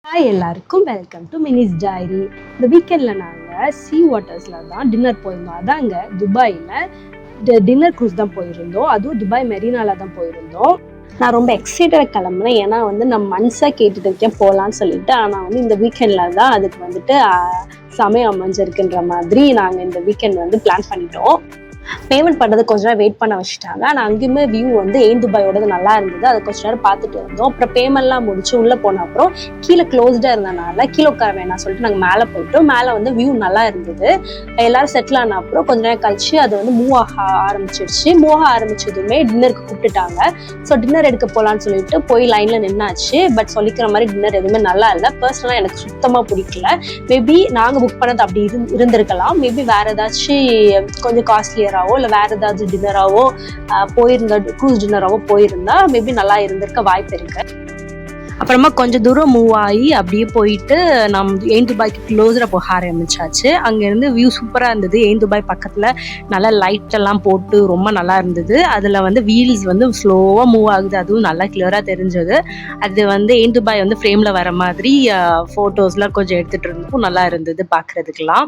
Hi எல்லாருக்கும் welcome to மினிஸ் diary. இந்த வீக்கெண்டில் நாங்கள் சீ வாட்டர்ஸில் தான் டின்னர் போயிருந்தோம். அதாங்க துபாயில் டின்னர் க்ரூஸ் தான் போயிருந்தோம். அதுவும் துபாய் மெரினால தான் போயிருந்தோம். நான் ரொம்ப எக்ஸைட்டடாக கிளம்புனேன். ஏன்னா நம்ம மனசாக கேட்டுட்டு இருக்கேன் போகலான்னு சொல்லிட்டு. ஆனால் இந்த வீக்கெண்டில் தான் அதுக்கு சமயம் அமைஞ்சிருக்குன்ற மாதிரி நாங்கள் இந்த வீக்கெண்ட் பிளான் பண்ணிட்டோம். பேமெண்ட் பண்ணுறது கொஞ்ச நேரம் வெயிட் பண்ண வச்சுட்டாங்க. ஆனால் அங்கேயுமே வியூ ஏன் துபாயோடது நல்லா இருந்தது. அதை கொஞ்ச நேரம் பார்த்துட்டு இருந்தோம். அப்புறம் பேமெண்ட்லாம் முடிச்சு உள்ளே போன அப்புறம் கீழே க்ளோஸ்டாக இருந்தனால கீழே உட்கார வேணாம் சொல்லிட்டு நாங்கள் மேலே போயிட்டோம். மேலே வியூ நல்லா இருந்தது. எல்லாரும் செட்டில் ஆன அப்புறம் கொஞ்ச நேரம் கழிச்சு அது மூவ் ஆக ஆரம்பிச்சிருச்சு. மூவ் ஆக ஆரம்பிச்சதுமே டின்னருக்கு கூப்பிட்டுட்டாங்க. ஸோ டின்னர் எடுக்க போகலான்னு சொல்லிட்டு போய் லைனில் நின்னாச்சு. பட் சொல்லிக்கிற மாதிரி டின்னர் எதுவுமே நல்லா இல்லை. பர்சனலாக எனக்கு சுத்தமாக பிடிக்கல. மேபி நாங்கள் புக் பண்ணது அப்படி இருந்திருக்கலாம். மேபி வேற ஏதாச்சும் கொஞ்சம் காஸ்ட்லியர் இல்லை வேற ஏதாவது டின்னராவோ போயிருந்தா, க்ரூஸ் டின்னராவோ போயிருந்தா மேபி நல்லா இருந்திருக்க வாய்ப்பு இருக்கு. அப்புறமா கொஞ்சம் தூரம் மூவ் ஆகி அப்படியே போயிட்டு ஏன் துபாய்க்கு க்ளோஸராக போக ஆரம்பிச்சாச்சு. அங்கேருந்து வியூ சூப்பராக இருந்தது. ஏன் துபாய் பக்கத்தில் நல்லா லைட் எல்லாம் போட்டு ரொம்ப நல்லா இருந்தது. அதில் வீல்ஸ் ஸ்லோவாக மூவ் ஆகுது. அதுவும் நல்லா கிளியராக தெரிஞ்சது. அது ஏன் துபாய் ஃப்ரேமில் வர மாதிரி ஃபோட்டோஸ்லாம் கொஞ்சம் எடுத்துகிட்டு இருந்தப்போ நல்லா இருந்தது பார்க்குறதுக்கெல்லாம்.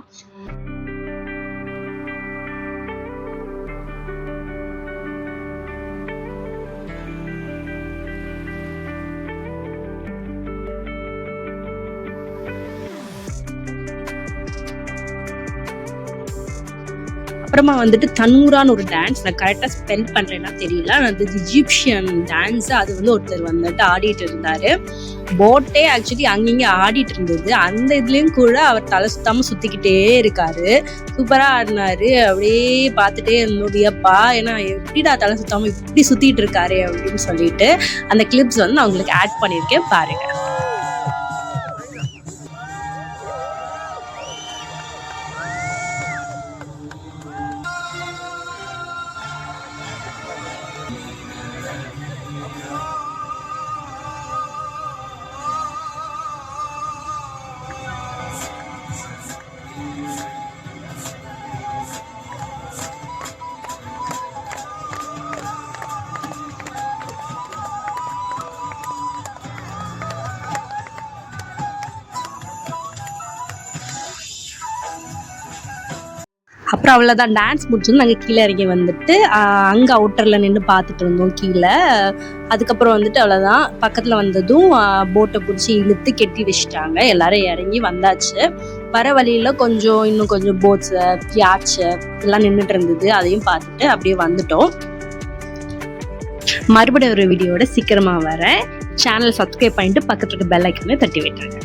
அப்புறமா தன்னூரான்னு ஒரு டான்ஸ், நான் கரெக்டாக ஸ்பெல் பண்ணுறேன்னா தெரியல. அது இஜிப்சியன் டான்ஸ். அது ஒருத்தர் ஆடிட்டு இருந்தார். போட்டே ஆக்சுவலி அங்கங்கே ஆடிட்டு இருந்தது. அந்த இதுலேயும் கூட அவர் தலை சுத்தாமல் சுற்றிக்கிட்டே இருக்காரு. சூப்பராக ஆடினாரு. அப்படியே பார்த்துட்டே இருந்தோடியப்பா, ஏன்னா எப்படிடா தலை சுத்தாமல் இப்படி சுற்றிட்டு இருக்காரு அப்படின்னு சொல்லிட்டு அந்த கிளிப்ஸ் நான் உங்களுக்கு ஆட் பண்ணியிருக்கேன், பாருங்க. அப்புறம் அவ்வளோதான், டான்ஸ் முடிச்சது நாங்கள் கீழே இறங்கி அங்கே அவுட்டரில் நின்று பார்த்துட்டு இருந்தோம் கீழே. அதுக்கப்புறம் அவ்வளோதான், பக்கத்தில் வந்ததும் போட்டை பிடிச்சி இழுத்து கெட்டி வச்சுட்டாங்க. எல்லாரும் இறங்கி வந்தாச்சு. வர வழியில் இன்னும் கொஞ்சம் போட்ஸு, யாட்சு எல்லாம் நின்றுட்டு இருந்தது. அதையும் பார்த்துட்டு அப்படியே வந்துட்டோம். மறுபடியும் ஒரு வீடியோட சீக்கிரமாக வரேன். சேனல் சப்ஸ்கிரைப் பண்ணிட்டு பக்கத்துக்கு பெல் ஐக்கனை தட்டி விட்டுருங்க.